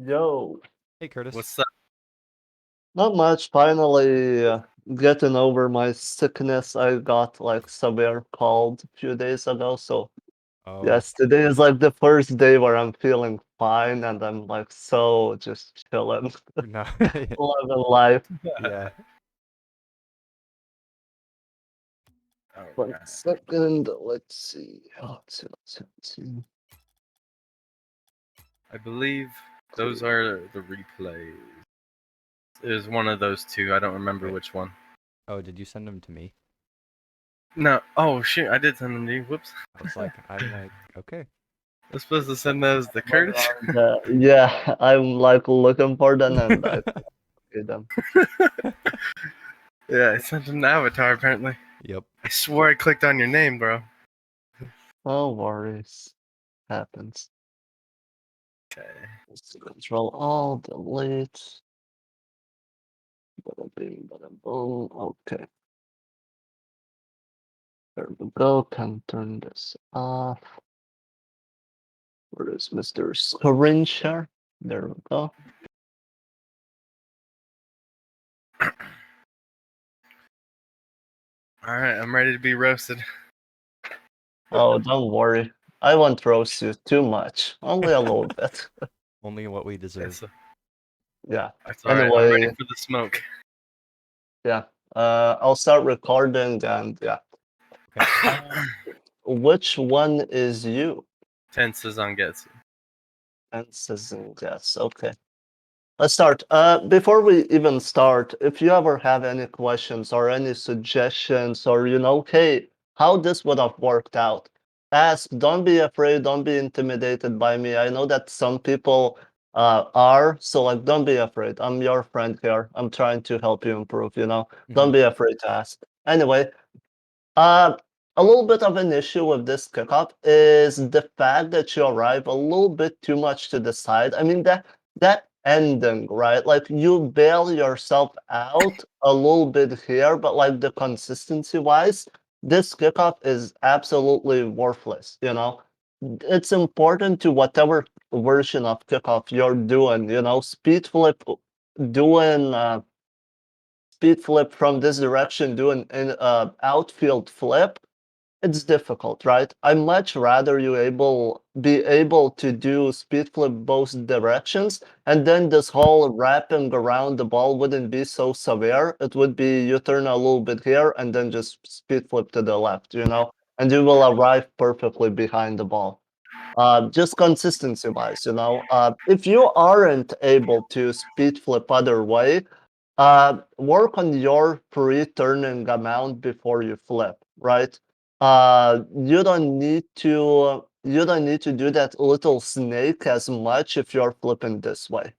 Yo, Hey, Curtis. What's up? not much. Finally, getting over my sickness. I got like severe cold a few days ago. So Oh, yes, today is like the first day where I'm feeling fine and I'm like so just chilling, no. living life. Yeah. One Alright. second. Let's see. Let's see. I believe those are the replays. It was one of those two. I don't remember Wait. which one. Oh, did you send them to me? No. Oh shit! I did send them to you. Whoops. I'm like, okay. I was supposed to send those to Curtis. Yeah, I'm like looking for them and I see them. Yeah, I sent them to Avatar. Apparently, Yep. I swore I clicked on your name, bro. No worries. Happens. Okay. Let's control all, delete. Bada bing, bada boom. Okay. There we go. Can turn this off. Where is Mr. Screen Share? There we go. All right, I'm ready to be roasted. Oh, don't worry. I won't roast you too much. Only a little bit. Only what we deserve. Yeah. That's all right. I'm ready Anyway, for the smoke. yeah. I'll start recording and yeah. Okay. Which one is you? Tenses on Getsu. Answers and yes. Okay. Let's start. Before we even start, if you ever have any questions or any suggestions or, hey, how this would have worked out, ask. Don't be afraid. Don't be intimidated by me. I know that some people are, so like, don't be afraid. I'm your friend here. I'm trying to help you improve, Don't be afraid to ask. Anyway, uh, a little bit of an issue with this kickoff is the fact that you arrive a little bit too much to the side. I mean that ending, right? Like you bail yourself out a little bit here, but like the consistency wise, this kickoff is absolutely worthless, It's important to whatever version of kickoff you're doing, speed flip doing speed flip from this direction, doing an outfield flip, it's difficult, right? I much rather be able to do speed flip both directions, and then this whole wrapping around the ball wouldn't be so severe. It would be you turn a little bit here and then just speed flip to the left, and you will arrive perfectly behind the ball. Just consistency wise, if you aren't able to speed flip other way, work on your pre-turning amount before you flip, right? You don't need to do that little snake as much if you're flipping this way.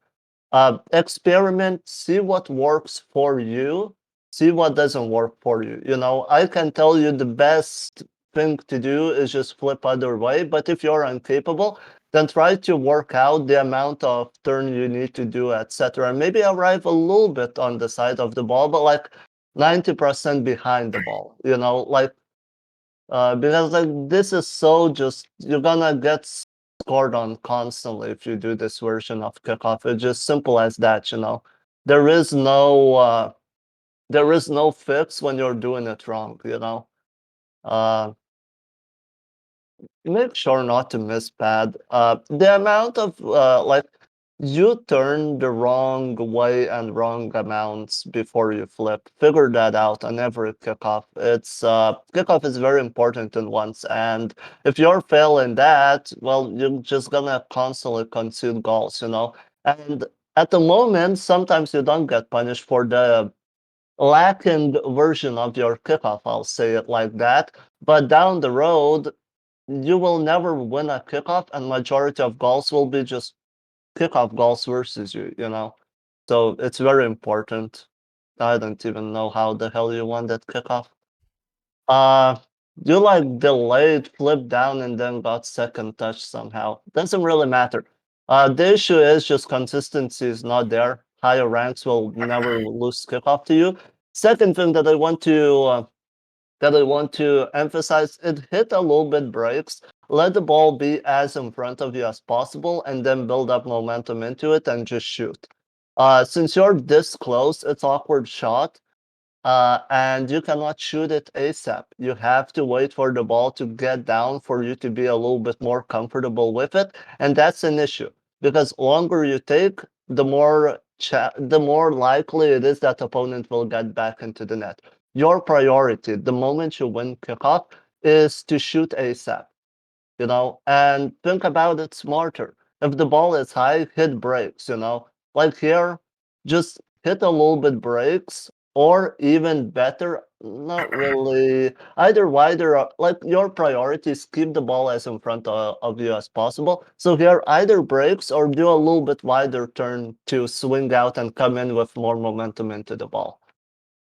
Experiment, see what works for you, see what doesn't work for you. I can tell you the best thing to do is just flip other way, but if you're incapable, then try to work out the amount of turn you need to do, etc. And maybe arrive a little bit on the side of the ball, but like 90% behind the ball, because like this is so just you're gonna get scored on constantly if you do this version of kickoff. It's just simple as that, There is no fix when you're doing it wrong. Uh, Make sure not to miss pad. The amount of like you turn the wrong way and wrong amounts before you flip. Figure that out on every kickoff. It's kickoff is very important in once, and if you're failing that, well, you're just gonna constantly concede goals. And at the moment, sometimes you don't get punished for the lacking version of your kickoff. I'll say it like that. But down the road, you will never win a kickoff, and majority of goals will be just kickoff goals versus you. So it's very important. I don't even know how the hell you won that kickoff. Uh, you like delayed, flipped down, and then got second touch somehow. Doesn't really matter. The issue is just consistency is not there. Higher ranks will never lose kickoff to you. Second thing that I want to that I want to emphasize, it hit a little bit breaks. Let the ball be as in front of you as possible and then build up momentum into it and just shoot. Since you're this close, it's awkward shot. And you cannot shoot it ASAP. You have to wait for the ball to get down for you to be a little bit more comfortable with it, and that's an issue because longer you take, the more likely it is that opponent will get back into the net. Your priority, the moment you win kickoff, is to shoot ASAP. And think about it smarter. If the ball is high, hit breaks. Like here, just hit a little bit breaks, or even better, not really, either wider, like your priorities, keep the ball as in front of you as possible. So here, either breaks or do a little bit wider turn to swing out and come in with more momentum into the ball.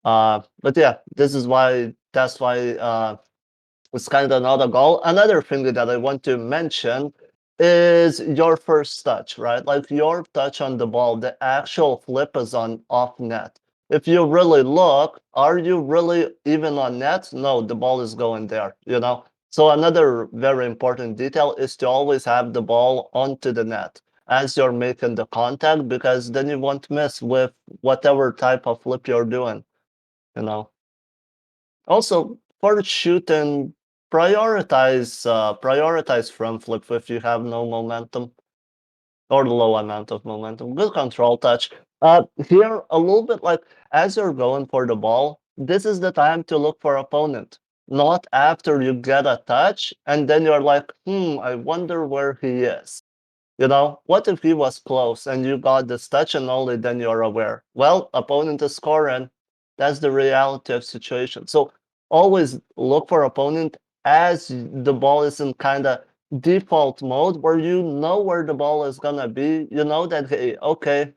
But yeah, that's why it's kind of another goal. Another thing that I want to mention is your first touch, right? Like your touch on the ball, the actual flip is on off net. If you really look, are you really even on net? No, the ball is going there. So another very important detail is to always have the ball onto the net as you're making the contact, because then you won't miss with whatever type of flip you're doing, you know. Also, for shooting, prioritize front flip if you have no momentum or low amount of momentum. Good control touch. Here, a little bit like as you're going for the ball, this is the time to look for opponent, not after you get a touch and then you're like, I wonder where he is. What if he was close and you got this touch and only then you're aware? Well, opponent is scoring. That's the reality of situation. So always look for opponent as the ball is in kind of default mode where you know where the ball is gonna be. You know that, hey, okay,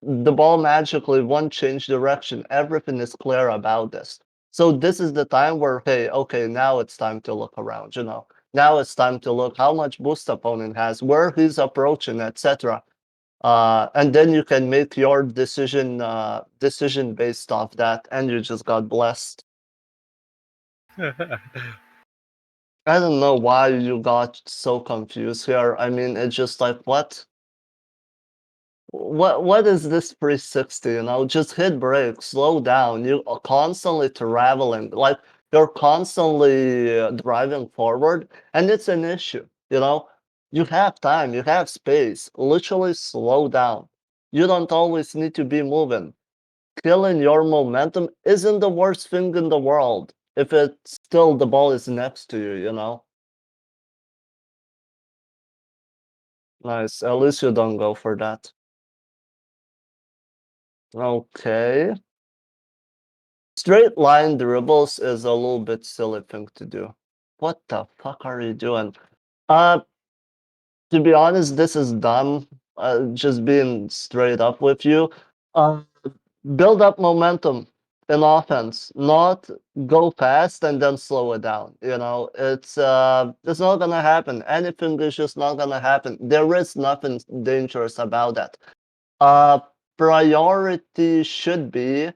the ball magically won't change direction. Everything is clear about this. So this is the time where, hey, okay, now it's time to look around. Now it's time to look how much boost opponent has, where he's approaching, etc. And then you can make your decision based off that, and you just got blessed. I don't know why you got so confused here. I mean, it's just like, what? What is this 360? Just hit brake, slow down. You are constantly traveling, like you're constantly driving forward, and it's an issue. You have time, you have space. Literally slow down. You don't always need to be moving. Killing your momentum isn't the worst thing in the world if it's still the ball is next to you. Nice. At least you don't go for that. Okay. Straight line dribbles is a little bit silly thing to do. What the fuck are you doing? Uh, to be honest, this is dumb. Just being straight up with you. Uh, build up momentum in offense, not go fast and then slow it down. It's not gonna happen. Anything is just not gonna happen. There is nothing dangerous about that. Uh, priority should be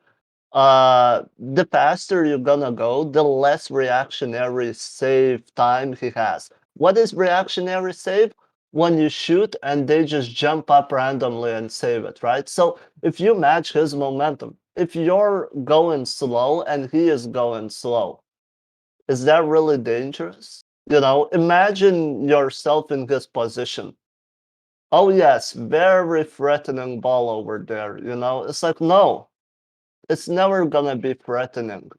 the faster you're gonna go, the less reactionary save time he has. What is reactionary save? When you shoot and they just jump up randomly and save it, right? So if you match his momentum, if you're going slow and he is going slow, is that really dangerous? Imagine yourself in his position. Oh yes, very threatening ball over there. It's like, no, it's never gonna be threatening.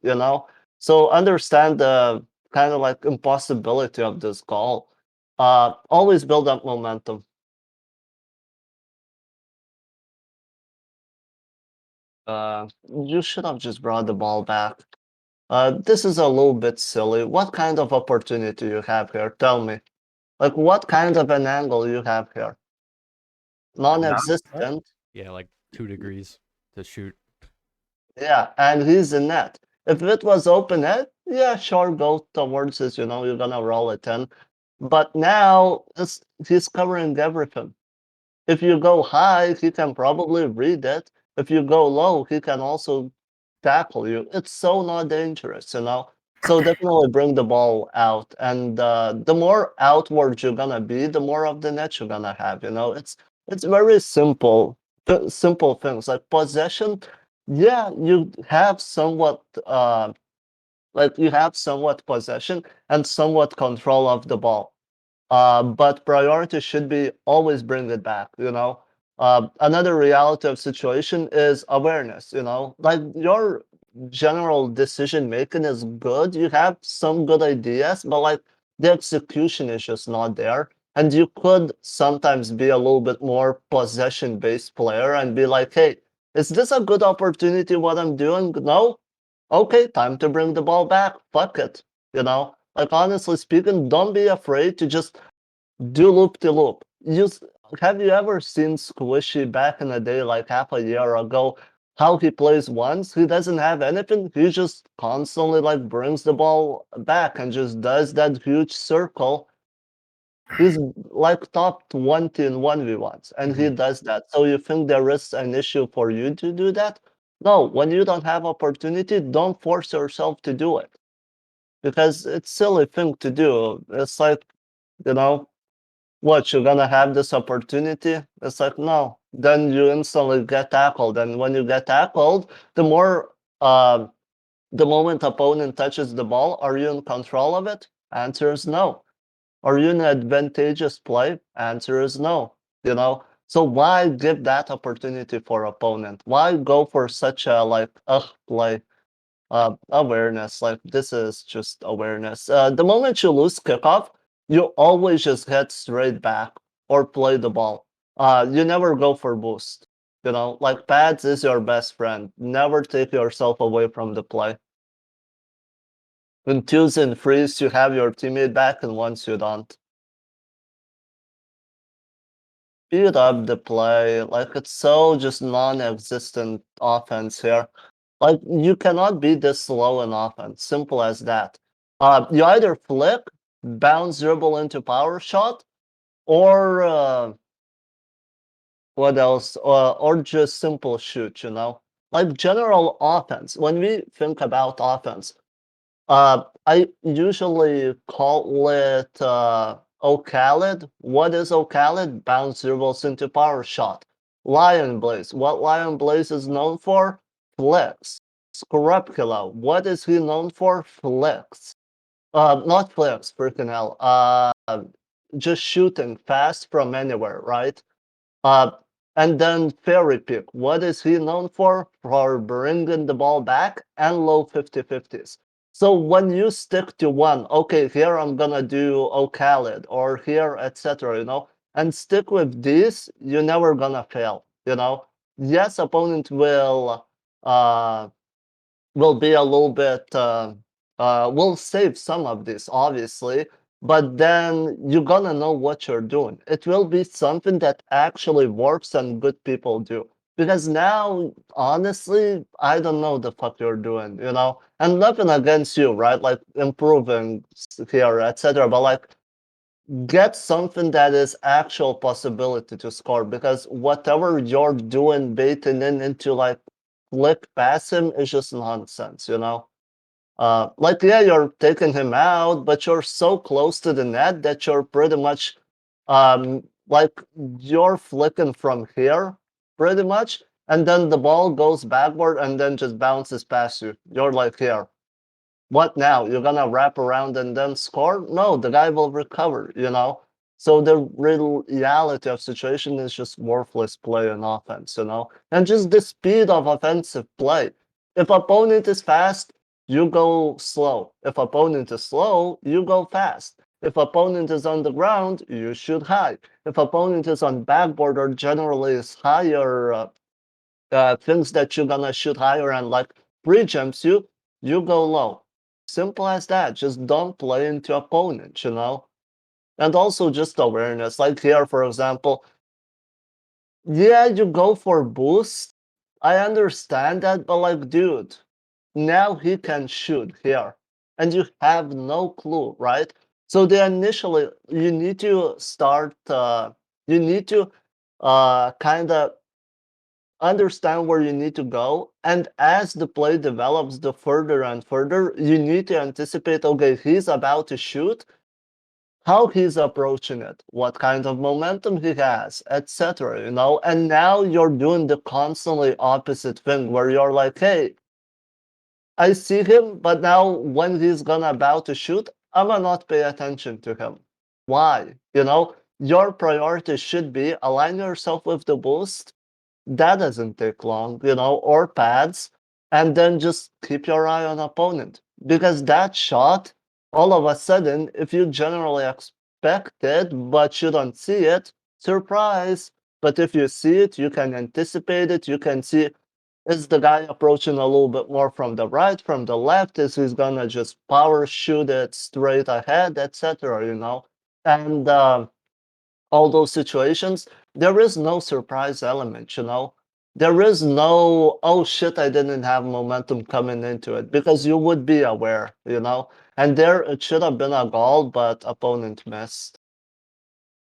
So understand the kind of like impossibility of this goal. Always build up momentum. You should have just brought the ball back. This is a little bit silly. What kind of opportunity you have here? Tell me. Like, what kind of an angle you have here? Non-existent. Yeah, like 2 degrees to shoot. Yeah, and he's in net. If it was open net, yeah, sure, go towards it, you're gonna roll it in. But now he's covering everything. If you go high, he can probably read it. If you go low, he can also tackle you, it's so not dangerous, you know? So definitely bring the ball out, and the more outward you're gonna be, the more of the net you're gonna have, you know? It's very simple, simple things. Like possession, yeah, you have somewhat like you have somewhat possession and somewhat control of the ball. But priority should be always bring it back, you know. Another reality of situation is awareness, you know. Like your general decision making is good. You have some good ideas, but like the execution is just not there. And you could sometimes be a little bit more possession based player and be like, hey, is this a good opportunity what I'm doing? No? Okay, time to bring the ball back. Fuck it. You know? Like honestly speaking, don't be afraid to just do loop de loop. Have you ever seen Squishy back in the day, like half a year ago? How he plays once, he doesn't have anything. He just constantly like brings the ball back and just does that huge circle. He's like top 20 in 1v1s, and he does that. So you think there is an issue for you to do that? No, when you don't have opportunity, don't force yourself to do it because it's silly thing to do. It's like, you know, what, you're gonna have this opportunity? It's like, no. Then you instantly get tackled. And when you get tackled, the more the moment opponent touches the ball, are you in control of it? Answer is no. Are you in an advantageous play? Answer is no. You know? So why give that opportunity for opponent? Why go for such a like play? Awareness, like this is just awareness. The moment you lose kickoff, you always just head straight back or play the ball. You never go for boost. You know, like pads is your best friend. Never take yourself away from the play. In twos and threes, you have your teammate back, and once you don't, speed up the play. Like it's so just non-existent offense here. Like you cannot be this slow in offense. Simple as that. You either flick, bounce dribble into power shot, or what else? Or just simple shoot. You know, like general offense. When we think about offense, I usually call it Ocalid. What is Ocalid? Bounce dribbles into power shot. Lion Blaze. What Lion Blaze is known for? Flicks. Scorupula. What is he known for? Flicks. Not flicks, freaking hell. Just shooting fast from anywhere, right? Uh, and then Fairy Pick. What is he known for? For bringing the ball back and low 50-50s. So when you stick to one, okay, here I'm gonna do Ocalid or here, etc., you know, and stick with these, you're never gonna fail, you know. Yes, opponent uh will be a little bit will save some of this obviously, but then you're gonna know what you're doing. It will be something that actually works and good people do, because now honestly I don't know the fuck you're doing, you know, and nothing against you, right? Like improving here, etc., but like get something that is actual possibility to score, because whatever you're doing baiting in into like flick pass him is just nonsense, you know. Like yeah, you're taking him out, but you're so close to the net that you're pretty much like you're flicking from here pretty much, and then the ball goes backward and then just bounces past you. You're like here, what now? You're gonna wrap around and then score? No, the guy will recover, you know? So the real reality of situation is just worthless play on offense, you know? And just the speed of offensive play. If opponent is fast, you go slow. If opponent is slow, you go fast. If opponent is on the ground, you shoot high. If opponent is on backboard or generally is higher things that you're gonna shoot higher and like pre-jumps you, you go low. Simple as that. Just don't play into opponent, you know? And also just awareness. Like here, for example, yeah, you go for boost. I understand that, but like, dude, now he can shoot here. And you have no clue, right? So the initially you need to start you need to kind of understand where you need to go, and as the play develops the further and further, you need to anticipate, okay, he's about to shoot, how he's approaching it, what kind of momentum he has, etc. And now you're doing the constantly opposite thing where you're like, hey, I see him, but now when he's gonna about to shoot, I'ma not pay attention to him. Why? Your priority should be align yourself with the boost. That doesn't take long, or pads, and then just keep your eye on opponent. Because that shot, all of a sudden, if you generally expect it, but you don't see it, surprise. But if you see it, you can anticipate it, you can see, is the guy approaching a little bit more from the right, from the left? Is he's gonna just power shoot it straight ahead, etc. And all those situations, there is no surprise element. There is no, oh shit, I didn't have momentum coming into it, because you would be aware. And there it should have been a goal, but opponent missed.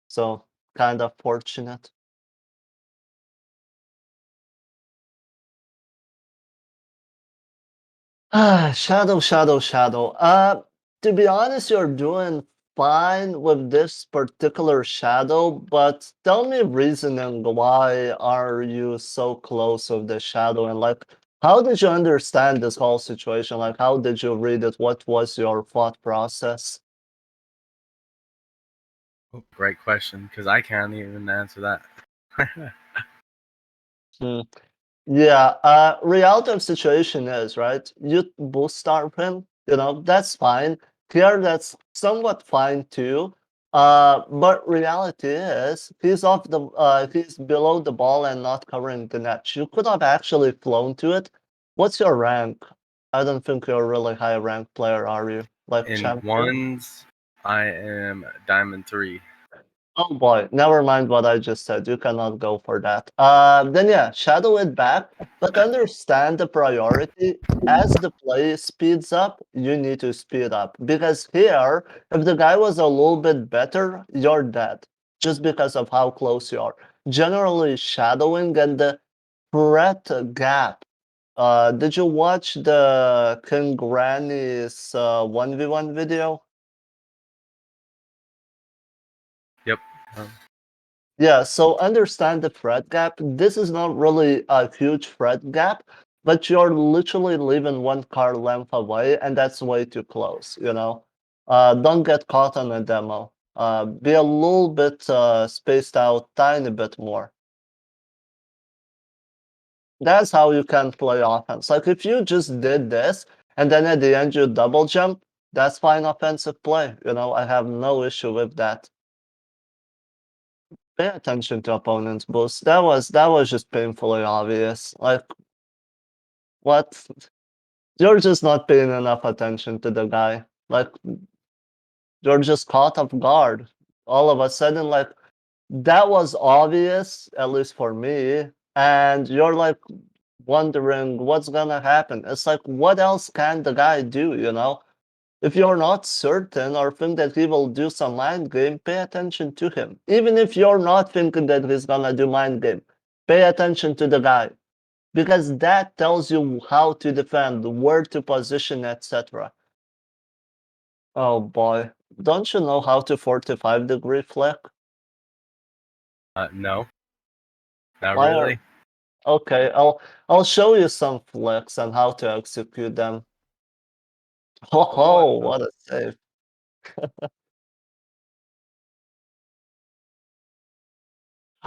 So kind of fortunate. Shadow, shadow, shadow. To be honest, you're doing fine with this particular shadow, but tell me reasoning why are you so close with the shadow, and like, how did you understand this whole situation? Like, how did you read it? What was your thought process? Great question, because I can't even answer that. Hmm. Yeah, reality of situation is, right? You boost starve him, that's fine. Here, that's somewhat fine too. But reality is, he's below the ball and not covering the net. You could have actually flown to it. What's your rank? I don't think you're a really high ranked player, are you? Like In champion? ones, I am Diamond 3. Oh boy, never mind what I just said. You cannot go for that. Then yeah, shadow it back, but understand the priority. As the play speeds up, you need to speed up. Because here, if the guy was a little bit better, you're dead. Just because of how close you are. Generally, shadowing and the threat gap. Did you watch the King Granny's 1v1 video? Yep. Um, Yeah, so understand the threat gap. This is not really a huge threat gap, but you're literally living one car length away, and that's way too close. Don't get caught on a demo. Be a little bit spaced out, tiny bit more. That's how you can play offense. Like if you just did this, and then at the end you double jump, that's fine offensive play. I have no issue with that. Pay attention to opponent's boost. That was just painfully obvious. Like, what? You're just not paying enough attention to the guy. Like, you're just caught off guard. All of a sudden, like, that was obvious, at least for me, and you're like wondering what's gonna happen. It's like, what else can the guy do? If you're not certain or think that he will do some mind game, pay attention to him. Even if you're not thinking that he's gonna do mind game, pay attention to the guy. Because that tells you how to defend, where to position, etc. Oh boy. Don't you know how to 45-degree flick? no, not Why are... really. Okay, I'll show you some flicks and how to execute them. Oh, Oh, what ho, the? what a save.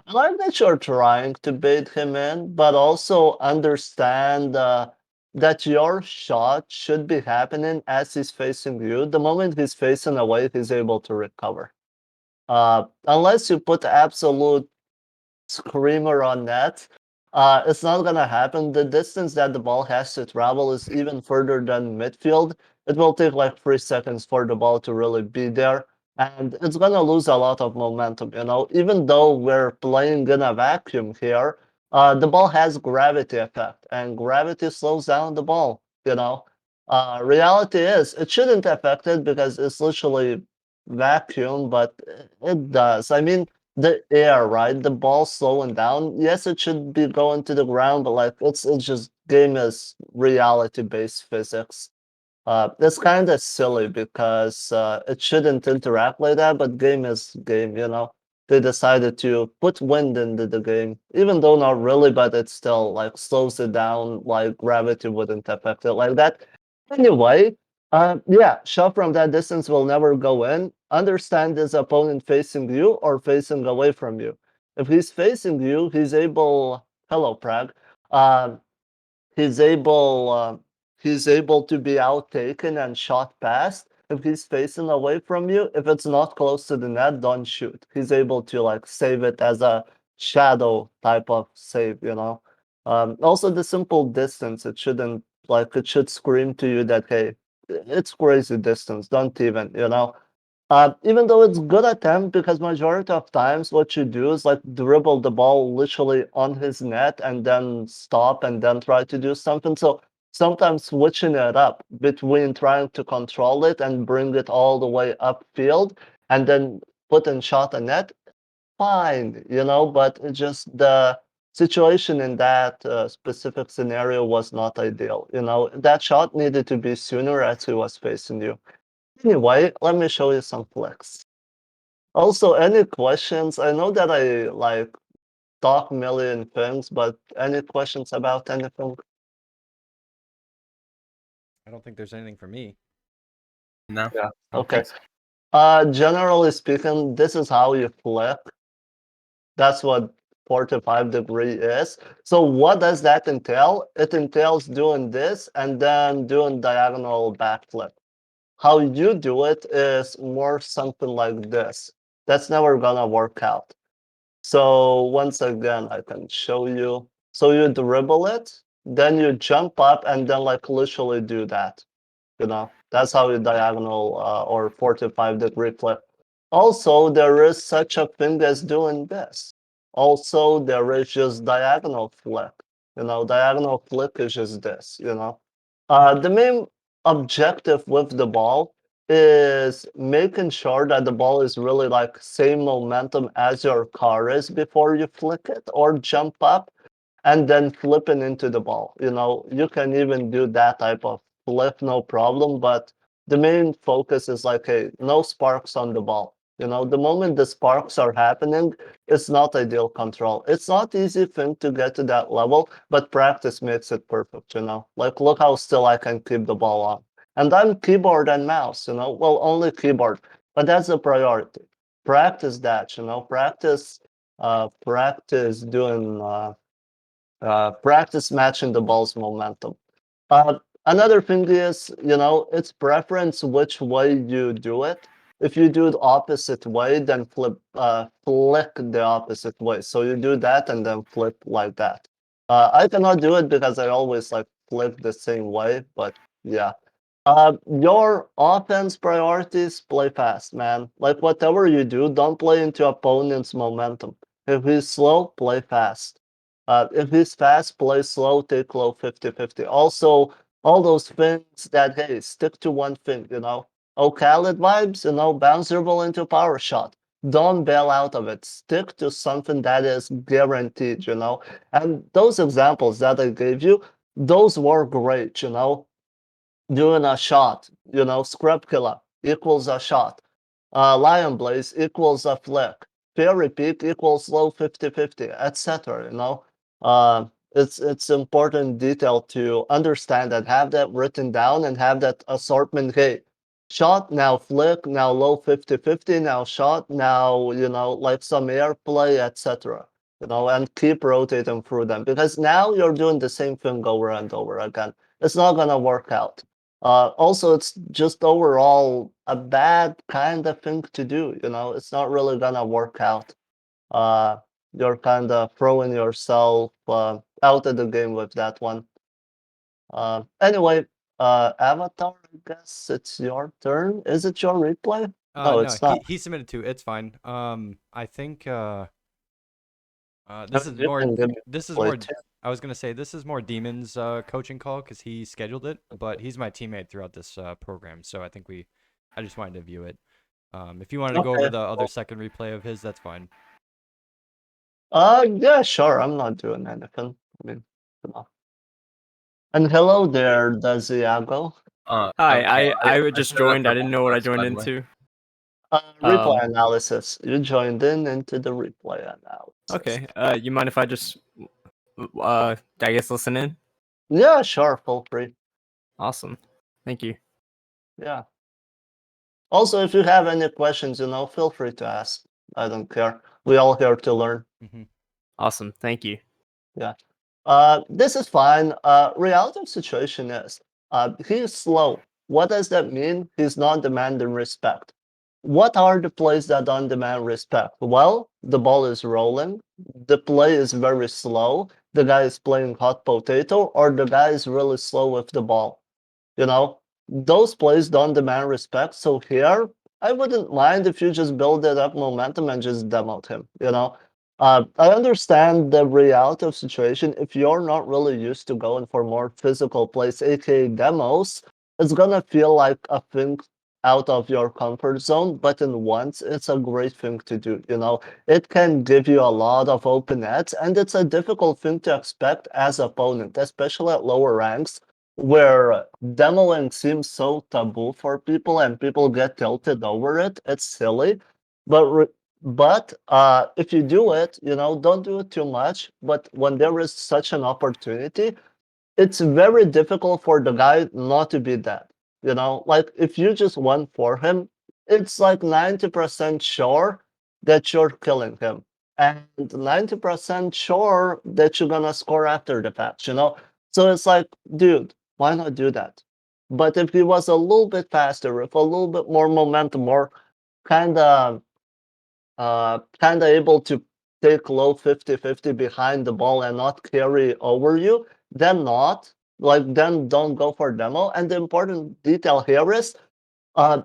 I like that you're trying to bait him in, but also understand that your shot should be happening as he's facing you. The moment he's facing away, he's able to recover. Unless you put absolute screamer on net, it's not gonna happen. The distance that the ball has to travel is even further than midfield. It will take like 3 seconds for the ball to really be there, and it's gonna lose a lot of momentum. Even though we're playing in a vacuum here, the ball has gravity effect, and gravity slows down the ball. Reality is it shouldn't affect it because it's literally vacuum, but it does. I mean, the air, right? The ball slowing down. Yes, it should be going to the ground, but like it's just game is reality-based physics. It's kind of silly because it shouldn't interact like that, but game is game, you know. They decided to put wind into the game, even though not really, but it still like slows it down, like gravity wouldn't affect it like that. Anyway, yeah, shot from that distance will never go in. Understand his opponent facing you or facing away from you. If he's facing you, he's able. Hello, Prague. Um, he's able he's able to be outtaken and shot past. If he's facing away from you, if it's not close to the net, don't shoot. He's able to like save it as a shadow type of save, you know. Also the simple distance, it shouldn't like it should scream to you that hey, it's crazy distance, don't even, you know. Even though it's good attempt, because majority of times what you do is like dribble the ball literally on his net and then stop and then try to do something. So sometimes switching it up between trying to control it and bring it all the way upfield and then put in shot a net, fine, you know, but it just the situation in that specific scenario was not ideal. You know, that shot needed to be sooner as he was facing you. Anyway, let me show you some flicks. Also, any questions? I know that I like talk million things, but any questions about anything? I don't think there's anything for me. No. Yeah. I don't Okay. think so. Generally speaking, this is how you flick. That's what 45-degree is. So what does that entail? It entails doing this and then doing diagonal backflip. How you do it is more something like this. That's never gonna work out. So once again, I can show you. So you dribble it, then you jump up and then like literally do that. You know, that's how you diagonal or 45-degree flip. Also, there is such a thing as doing this. Also, there is just diagonal flip. You know, diagonal flip is just this, you know. The main objective with the ball is making sure that the ball is really like same momentum as your car is before you flick it or jump up and then flipping into the ball. You know, you can even do that type of flip, no problem. But the main focus is like, hey, no sparks on the ball. You know, the moment the sparks are happening, it's not ideal control. It's not easy thing to get to that level, but practice makes it perfect, you know. Like, look how still I can keep the ball on. And I'm keyboard and mouse, you know, well, only keyboard, but that's the priority. Practice that, you know, practice doing practice matching the ball's momentum. Another thing is, you know, it's preference which way you do it. If you do it opposite way, then flick the opposite way. So you do that and then flip like that. I cannot do it because I always like flip the same way, but yeah. Your offense priorities, play fast, man. Like whatever you do, don't play into opponent's momentum. If he's slow, play fast. If he's fast, play slow, take low 50-50. Also, all those things that, hey, stick to one thing, you know. Oh, Khaled vibes, you know, bounce your ball into power shot. Don't bail out of it. Stick to something that is guaranteed, you know. And those examples that I gave you, those were great, you know, doing a shot, you know, scrub killer equals a shot. Lion Blaze equals a flick. Fairy Peak equals low 50-50, etc. You know, it's important detail to understand and have that written down and have that assortment. Hey, shot now flick now low 50-50 now shot now you know like some airplay etc. You know, and keep rotating through them because now you're doing the same thing over and over again. It's not gonna work out. Also, it's just overall a bad kind of thing to do. You know, it's not really gonna work out. Uh, you're kind of throwing yourself out of the game with that one. Anyway, Avatar, I guess it's your turn. Is it your replay? No, No, it's not. he submitted two. It's fine. I think I this mean, is you more can give me this is replay more too. I was gonna say this is more Demon's coaching call because he scheduled it, but he's my teammate throughout this program, so I think I just wanted to view it. If you wanted to go over Okay. the other second replay of his, that's fine. Yeah, sure. I'm not doing anything. I mean, come on. And hello there, Daziago. Hi, Okay, I I just set it up joined. for I didn't know what I both joined by the way. into. Replay Um, analysis. You joined in into the replay analysis. okay. You mind if I just I guess listen in? Yeah, sure. Feel free. Awesome. Thank you. Yeah. Also, if you have any questions, feel free to ask. I don't care. We all here to learn. Hmm. Awesome. Thank you. Yeah. This is fine. Reality of situation is, he's slow. What does that mean? He's not demanding respect. What are the plays that don't demand respect? Well, the ball is rolling, the play is very slow, the guy is playing hot potato, or the guy is really slow with the ball. You know, those plays don't demand respect. So here, I wouldn't mind if you just build it up momentum and just demoed him. I understand the reality of situation. If you're not really used to going for more physical plays, aka demos, it's gonna feel like a thing out of your comfort zone. But in once, it's a great thing to do. It can give you a lot of open nets, and it's a difficult thing to expect as opponent, especially at lower ranks where demoing seems so taboo for people and people get tilted over it. It's silly, but if you do it, don't do it too much. But when there is such an opportunity, it's very difficult for the guy not to be dead. Like if you just went for him, it's like 90% sure that you're killing him and 90% sure that you're gonna score after the fact. So it's like, dude, why not do that? But if he was a little bit faster, with a little bit more momentum, or kind of able to take low 50-50 behind the ball and not carry over you, then not. Like, then don't go for demo. And the important detail here is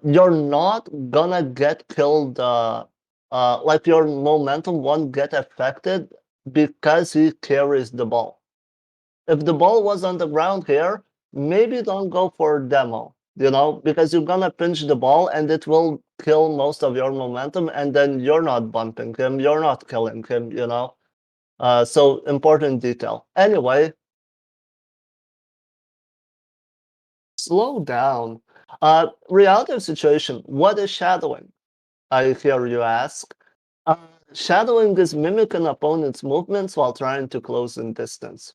you're not gonna get killed, like your momentum won't get affected because he carries the ball. If the ball was on the ground here, maybe don't go for demo, because you're gonna pinch the ball and it will kill most of your momentum, and then you're not bumping him, you're not killing him. So important detail. Anyway, slow down. Reality of situation. What is shadowing? I hear you ask. Uh, Shadowing is mimicking opponent's movements while trying to close in distance.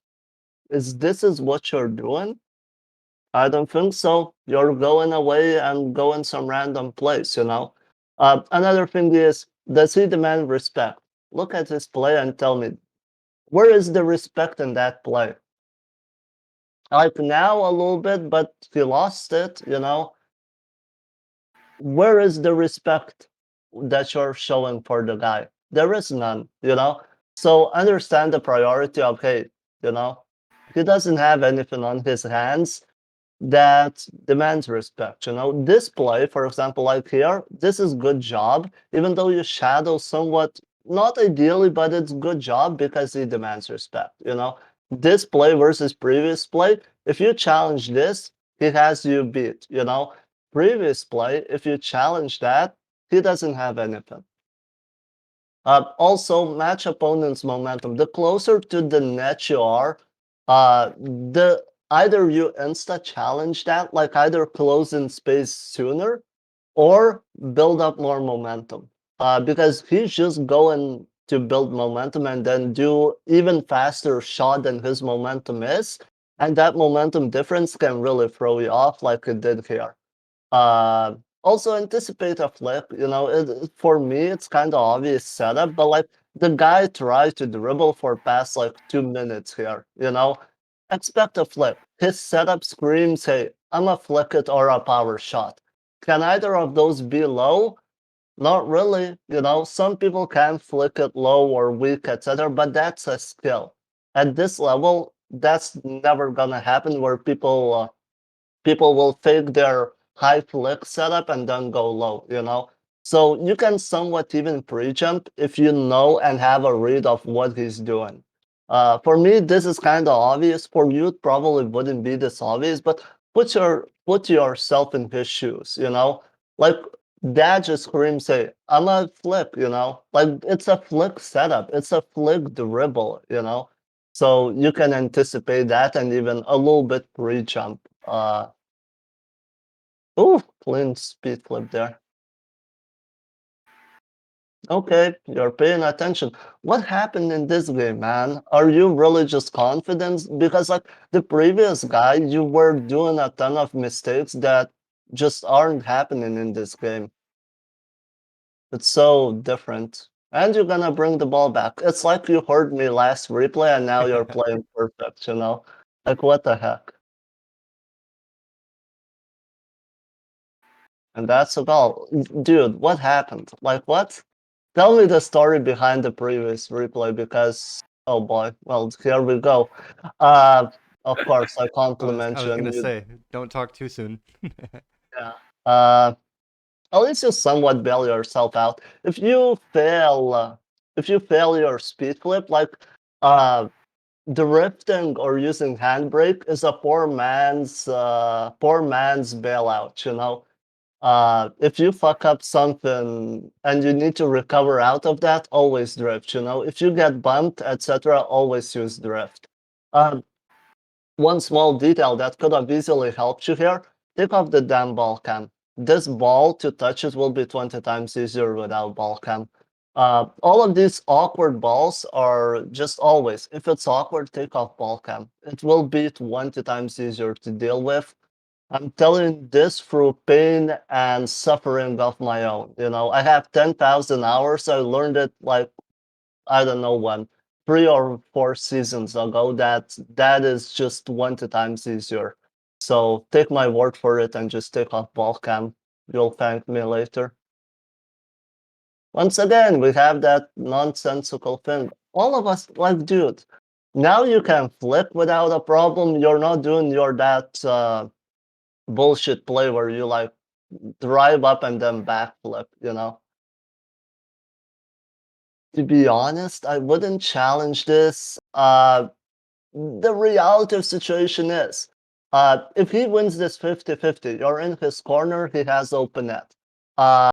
Is what you're doing? I don't think so. You're going away and going some random place. Another thing is, does he demand respect? Look at his play and tell me, where is the respect in that play? Like now a little bit, but he lost it. Where is the respect that you're showing for the guy? There is none. So understand the priority of, hey, you know, he doesn't have anything on his hands that demands respect. This play, for example, like here, this is good job, even though you shadow somewhat, not ideally, but it's good job because he demands respect. This play versus previous play, if you challenge this, he has you beat. Previous play, if you challenge that, he doesn't have anything. Also, match opponent's momentum. The closer to the net you are, the either you insta challenge that, like either close in space sooner, or build up more momentum. Because he's just going to build momentum and then do even faster shot than his momentum is, and that momentum difference can really throw you off, like it did here. Uh, Also anticipate a flip. For me, it's kind of obvious setup, but like the guy tried to dribble for past like 2 minutes here. Expect a flip. His setup screams, "Hey, I'm a flick it or a power shot." Can either of those be low? Not really. Some people can flick it low or weak, etc., but that's a skill. At this level, that's never gonna happen where people will fake their high flick setup and then go low. So you can somewhat even pre-jump if you know and have a read of what he's doing. For me, this is kind of obvious. For you, it probably wouldn't be this obvious, but put yourself in his shoes. Like Dad just screams, "Hey, I'm a flick," like it's a flick setup, it's a flick dribble, so you can anticipate that and even a little bit pre-jump. Ooh, clean speed flip there. Okay, you're paying attention. What happened in this game, man? Are you really just confident? Because like the previous guy, you were doing a ton of mistakes that just aren't happening in this game. It's so different. And you're gonna bring the ball back. It's like you heard me last replay and now you're playing perfect, Like what the heck? And that's a goal. Dude, what happened? Like what? Tell me the story behind the previous replay because oh boy, well here we go. Uh of course I I compliment was you and gonna you say, don't talk too soon. yeah. At least you somewhat bail yourself out. If you fail your speed flip, like uh drifting or using handbrake is a poor man's bailout, if you fuck up something and you need to recover out of that, always drift, if you get bumped, etc., always use drift. um, One small detail that could have easily helped you here, take off the damn ball cam. This ball to touch it will be 20 times easier without ball cam. All of these awkward balls are just always, if it's awkward, take off ball cam. It will be 20 times easier to deal with. I'm telling this through pain and suffering of my own. I have 10,000 hours. I learned it like, I don't know when, 3 or 4 seasons ago, that is just 20 times easier. So take my word for it and just take off ball cam. You'll thank me later. Once again, we have that nonsensical thing. All of us, like, dude, now you can flip without a problem. You're not doing that bullshit play where you like drive up and then backflip. To be honest, I wouldn't challenge this. The reality of situation is, if he wins this 50-50, you're in his corner, he has open net. Uh,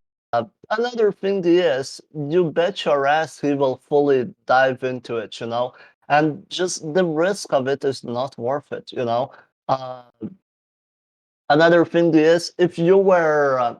Another thing is, you bet your ass he will fully dive into it, and just the risk of it is not worth it. Uh, Another thing is, if you were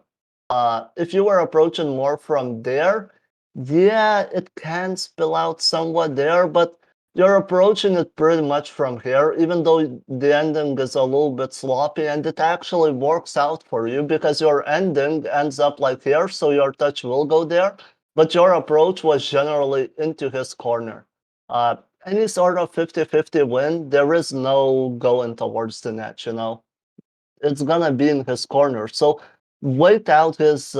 approaching more from there, yeah, it can spill out somewhat there, but you're approaching it pretty much from here, even though the ending is a little bit sloppy, and it actually works out for you because your ending ends up like here, so your touch will go there, but your approach was generally into his corner. Uh, any sort of 50-50 win, there is no going towards the net. It's gonna be in his corner. So wait out his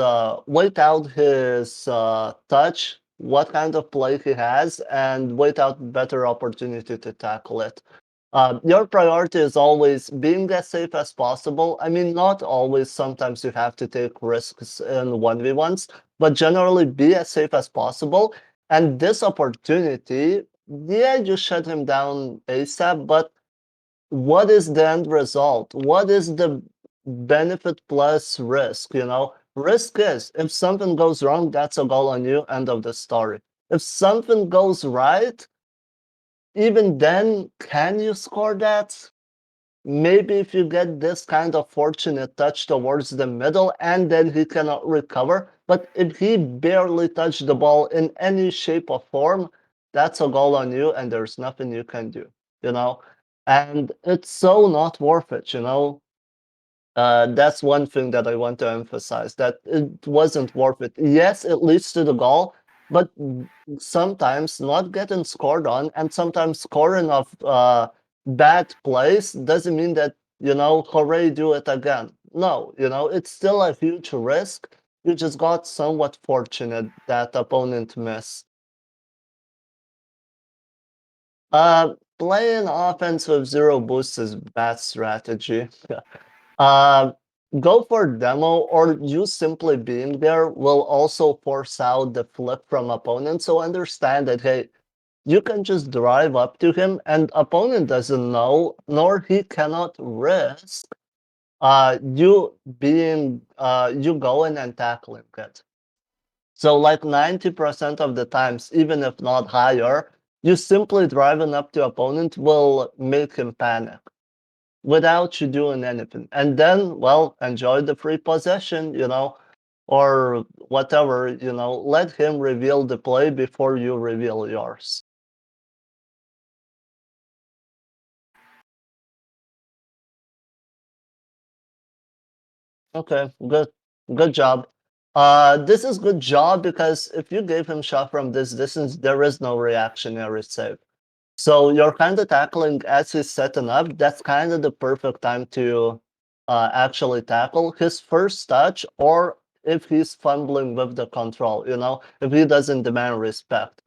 touch, what kind of play he has, and wait out better opportunity to tackle it. Your priority is always being as safe as possible. I mean, not always. Sometimes you have to take risks in 1v1s, but generally be as safe as possible. And this opportunity, yeah, you shut him down ASAP, but what is the end result? What is the benefit plus risk? Risk is if something goes wrong, that's a goal on you, end of the story. If something goes right, even then, can you score that? Maybe if you get this kind of fortunate touch towards the middle and then he cannot recover. But if he barely touched the ball in any shape or form, that's a goal on you and there's nothing you can do, you know? And it's so not worth it. That's one thing that I want to emphasize, that it wasn't worth it. Yes, it leads to the goal, but sometimes not getting scored on and sometimes scoring of bad plays doesn't mean that, hooray, do it again. No, it's still a huge risk. You just got somewhat fortunate that opponent missed. Playing offense with zero boost is bad strategy. Uh, Go for demo, or you simply being there will also force out the flip from opponent. So understand that, hey, you can just drive up to him and opponent doesn't know, nor he cannot risk you going and tackling it. So like 90% of the times, even if not higher, you simply driving up to opponent will make him panic without you doing anything. And then, well, enjoy the free possession, or whatever, let him reveal the play before you reveal yours. Okay, good job. This is good job because if you gave him shot from this distance, there is no reactionary save. So you're kind of tackling as he's setting up. That's kind of the perfect time to actually tackle his first touch, or if he's fumbling with the control, if he doesn't demand respect.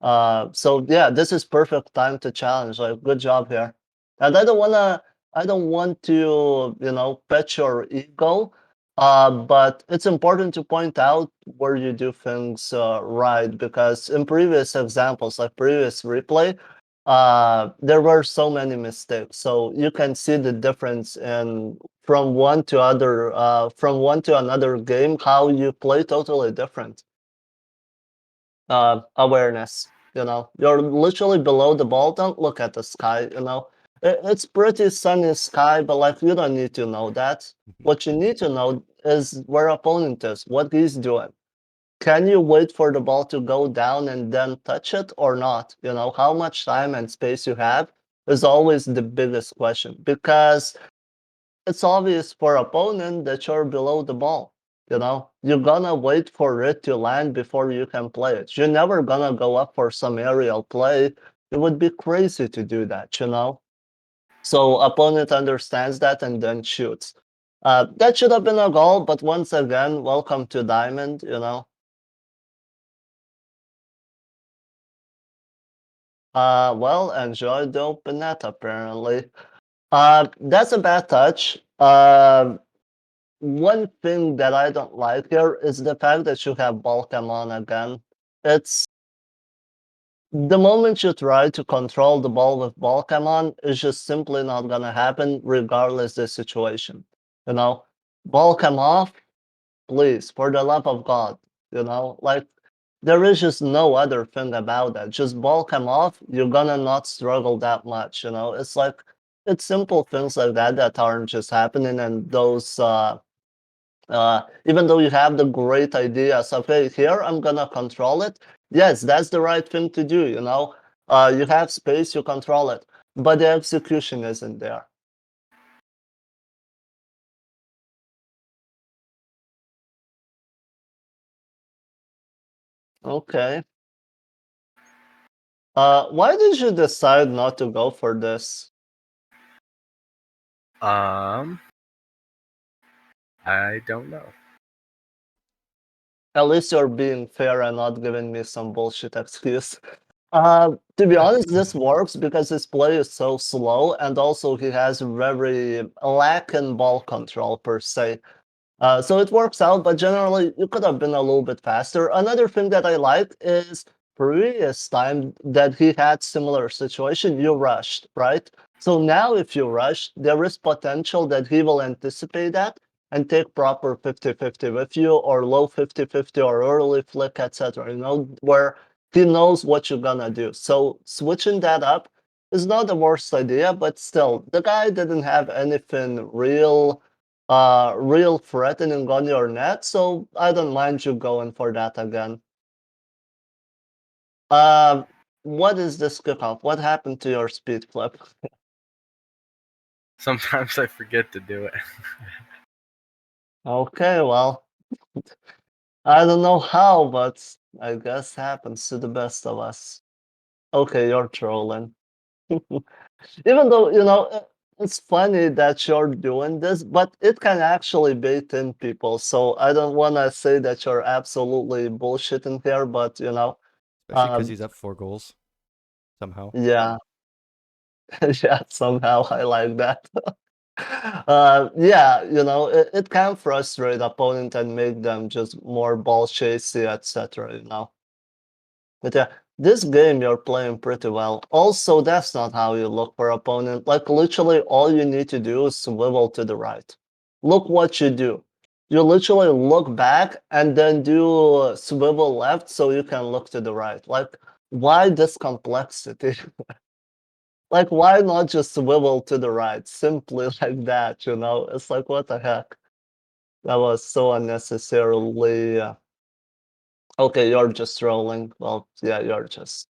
So yeah, this is perfect time to challenge. Like, good job here. And I don't want to, pet your ego. But it's important to point out where you do things right, because in previous examples, like previous replay, there were so many mistakes. So you can see the difference in from one to another game, how you play totally different. Awareness. You're literally below the ball. Don't look at the sky. It's pretty sunny sky, but like you don't need to know that. What you need to know is where opponent is, what he's doing. Can you wait for the ball to go down and then touch it or not? How much time and space you have is always the biggest question, because it's obvious for opponent that you're below the ball. You're gonna wait for it to land before you can play it. You're never gonna go up for some aerial play. It would be crazy to do that. So opponent understands that and then shoots. That should have been a goal, but once again, welcome to Diamond. Well, enjoy the open net apparently. That's a bad touch. One thing that I don't like here is the fact that you have ball cam on again. It's the moment you try to control the ball with ball cam on, it's just simply not gonna happen regardless the situation. You know, Ball cam off, please, for the love of God. Like there is just no other thing about that. Just ball cam off, you're gonna not struggle that much. It's simple things like that that aren't just happening, and those even though you have the great ideas of, hey, here I'm gonna control it. Yes, that's the right thing to do. You have space, you control it, but the execution isn't there. Okay. Why did you decide not to go for this? I don't know. At least you're being fair and not giving me some bullshit excuse. To be honest, this works because his play is so slow, and also he has very lack in ball control per se. So it works out, but generally you could have been a little bit faster. Another thing that I like is previous time that he had similar situation, you rushed, right? So now if you rush, there is potential that he will anticipate that and take proper 50-50 with you, or low 50-50, or early flick, etc. Where he knows what you're gonna do. So switching that up is not the worst idea, but still, the guy didn't have anything real threatening on your net, so I don't mind you going for that again. Uh, what is this kickoff? What happened to your speed flip? Sometimes I forget to do it. Okay, well, I don't know how, but I guess happens to the best of us. Okay, you're trolling. Even though, it's funny that you're doing this, but it can actually bait in people. So I don't want to say that you're absolutely bullshitting here, but, Especially because he's up 4 goals somehow. yeah. Yeah, somehow I like that. Yeah, it can frustrate opponent and make them just more ball chasey, etc. But yeah, this game you're playing pretty well. Also, that's not how you look for opponent. Like literally all you need to do is swivel to the right. look what you do. You literally look back and then do swivel left so you can look to the right. Like, why this complexity? Like, why not just swivel to the right? Simply like that, you know? It's like, what the heck? That was so unnecessarily. Okay, you're just trolling. Well, yeah, you're just.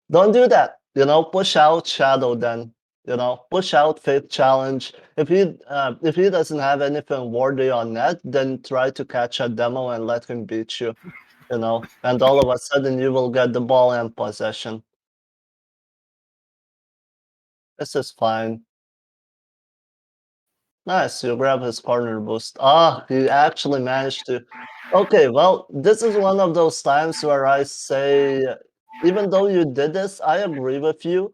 Don't do that. You know, push out Shadow then. You know, push out Faith Challenge. If he doesn't have anything worthy on net, then try to catch a demo and let him beat you. You know, and all of a sudden you will get the ball and possession. This is fine. Nice, you grab his corner boost. Ah, he actually managed to. Okay, well, this is one of those times where I say, even though you did this, I agree with you.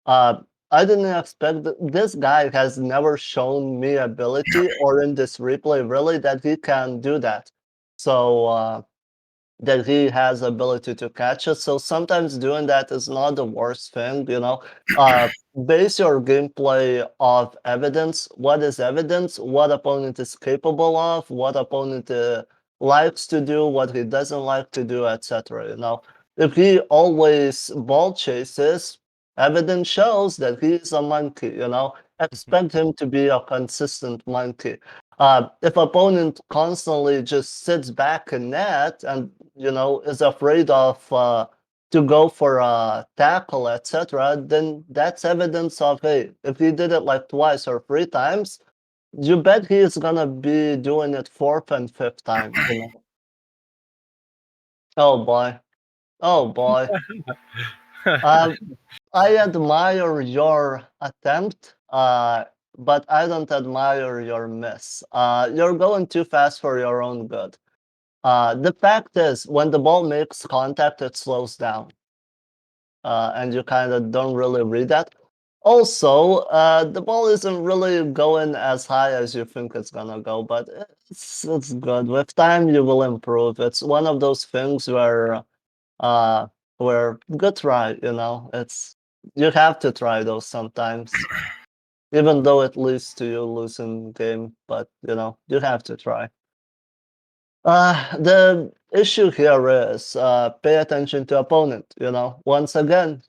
Uh, I didn't expect this guy has never shown me ability or in this replay really that he can do that. So that he has ability to catch it. So sometimes doing that is not the worst thing, you know. Base your gameplay of evidence. What is evidence? What opponent is capable of? What opponent likes to do? What he doesn't like to do, etc. You know, if he always ball chases, evidence shows that he's a monkey. You know, expect him to be a consistent monkey. If opponent constantly just sits back in net and you know is afraid of to go for a tackle, etc., then that's evidence of hey, if he did it like twice or three times, you bet he is gonna be doing it fourth and fifth time. You know? Oh boy, oh boy. Uh, I admire your attempt, but I don't admire your miss. You're going too fast for your own good. The fact is, when the ball makes contact, it slows down, and you kind of don't really read that. Also, the ball isn't really going as high as you think it's gonna go, but it's good. With time, you will improve. It's one of those things uh, where good try, you know. It's you have to try those sometimes, even though it leads to you losing game. But you know, you have to try. The issue here is pay attention to opponent. You know, once again,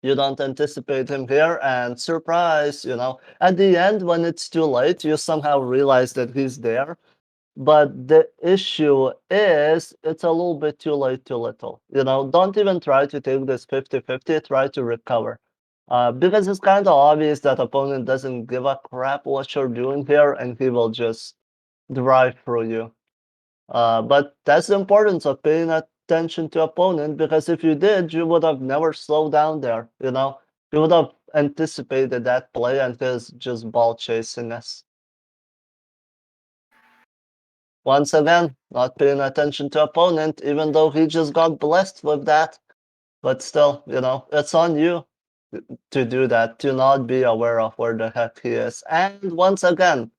you don't anticipate him here, and surprise, you know, at the end when it's too late, you somehow realize that he's there. But the issue is it's a little bit too late, too little. You know, don't even try to take this 50-50, try to recover. Because it's kind of obvious that opponent doesn't give a crap what you're doing here, and he will just drive through you. But that's the importance of paying attention to opponent because if you did, you would have never slowed down there. You know, you would have anticipated that play and his just ball chasiness. Once again, not paying attention to opponent, even though he just got blessed with that. But still, you know, it's on you to do that, to not be aware of where the heck he is. And once again,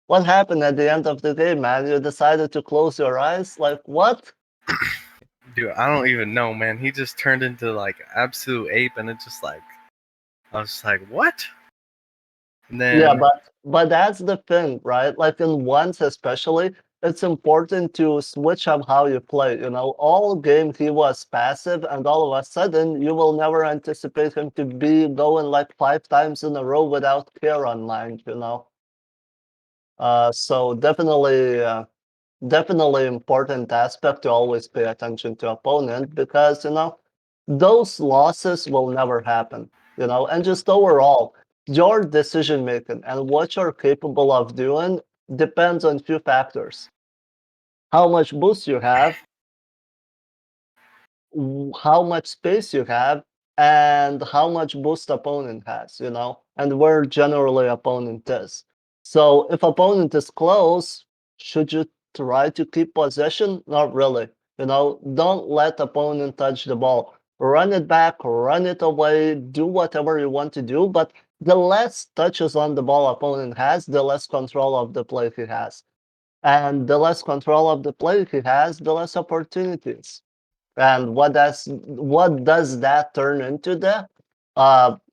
what happened at the end of the game, man? You decided to close your eyes? Like, what? Dude, I don't even know, man. He just turned into like absolute ape, and it's just like I was just like, what? And Yeah, then but that's the thing, right? Like in ones especially, it's important to switch up how you play. You know, all game he was passive, and all of a sudden you will never anticipate him to be going like 5 times in a row without care on mind. You know, so definitely important aspect to always pay attention to opponent because you know those losses will never happen, you know, and just overall your decision making and what you're capable of doing depends on few factors: how much boost you have, how much space you have, and how much boost opponent has, you know, and where generally opponent is. So if opponent is close, should you try to keep possession? Not really. You know, don't let opponent touch the ball. Run it back, run it away, do whatever you want to do, but the less touches on the ball opponent has, the less control of the play he has. And the less control of the play he has, the less opportunities. And what does that turn into there?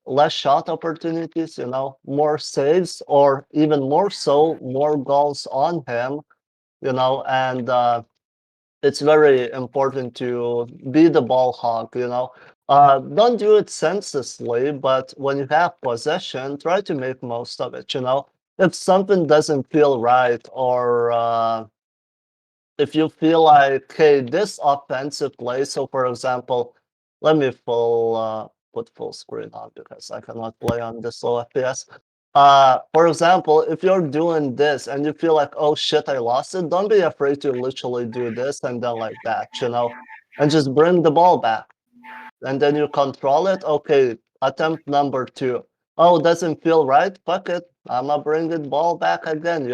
less shot opportunities, more saves, or even more so, more goals on him, and it's very important to be the ball hog, don't do it senselessly, but when you have possession, try to make most of it, If something doesn't feel right, or if you feel like, hey, this offensive play, so for example, let me put full screen on because I cannot play on this low FPS. For example, if you're doing this and you feel like, oh shit, I lost it, don't be afraid to literally do this and then like that, and just bring the ball back. And then you control it. Okay, attempt number 2. Oh, doesn't feel right? Fuck it. I'ma bring the ball back again,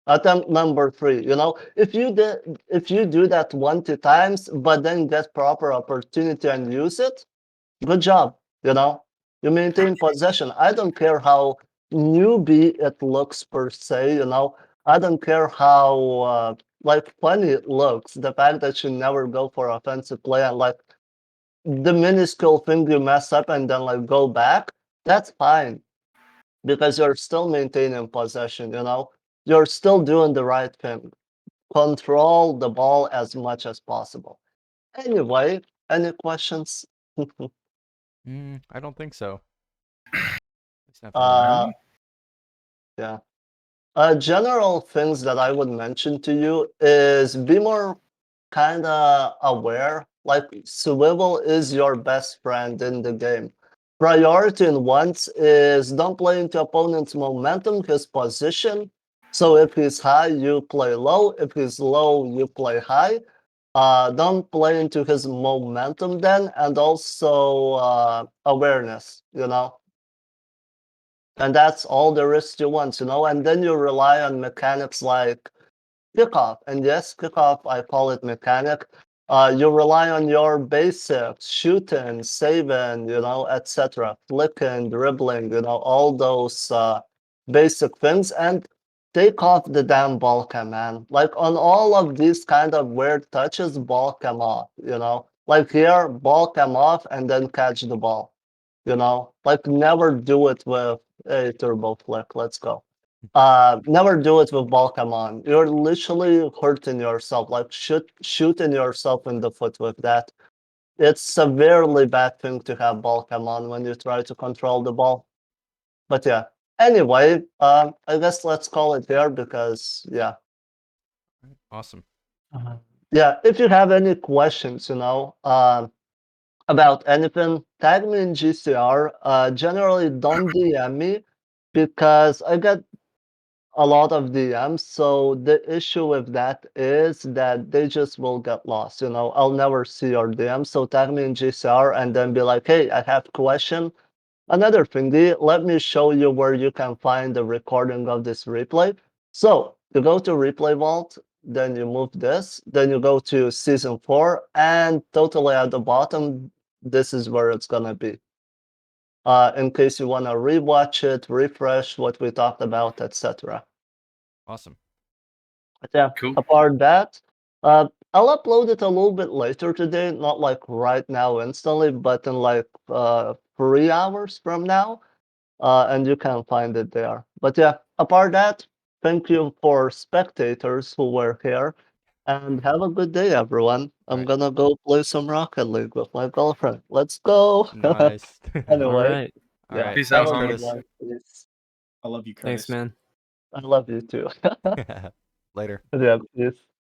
Attempt number 3, if you do that 20 times, but then get proper opportunity and use it, good job, You maintain possession. I don't care how newbie it looks per se, I don't care how funny it looks. The fact that you never go for offensive play and the minuscule thing you mess up and then go back, that's fine because you're still maintaining possession, You're still doing the right thing. Control the ball as much as possible. Anyway, any questions? I don't think so. It's not from me. Yeah. General things that I would mention to you is be more kind of aware. Like Swivel is your best friend in the game. Priority in once is don't play into opponent's momentum, his position. So if he's high, you play low. If he's low, you play high. Don't play into his momentum then, and also awareness, And that's all there is to once, And then you rely on mechanics like kickoff. And yes, kickoff, I call it mechanic. You rely on your basics, shooting, saving, etc. Flicking, dribbling, all those basic things. And take off the damn ball cam, man. Like on all of these kind of weird touches, ball cam off, Like here, ball cam off and then catch the ball, Never do it with a turbo flick. Let's go. Never do it with ball cam on. You're literally hurting yourself, shooting yourself in the foot with that. It's severely bad thing to have ball cam on when you try to control the ball. But yeah. Anyway, I guess let's call it there because yeah. Awesome. Yeah, if you have any questions, about anything, tag me in GCR. Generally don't DM me because I get a lot of DMs. So the issue with that is that they just will get lost. I'll never see your DM. So tag me in GCR and then be like, hey, I have a question. Another thingy, let me show you where you can find the recording of this replay. So you go to Replay Vault, then you move this, then you go to Season 4, and totally at the bottom, this is where it's gonna be. In case you wanna rewatch it, refresh what we talked about, etc. Awesome. But yeah, Cool. apart that, I'll upload it a little bit later today, not right now instantly, but in 3 hours from now, and you can find it there. But yeah, apart that, thank you for spectators who were here, and have a good day, everyone. I'm Right. gonna go play some Rocket League with my girlfriend. Let's go! Nice. Anyway, All right. All yeah, right. Peace have out, a good Curtis. one, please. I love you, Curtis. Thanks, man. I love you too. Later. Yeah, peace.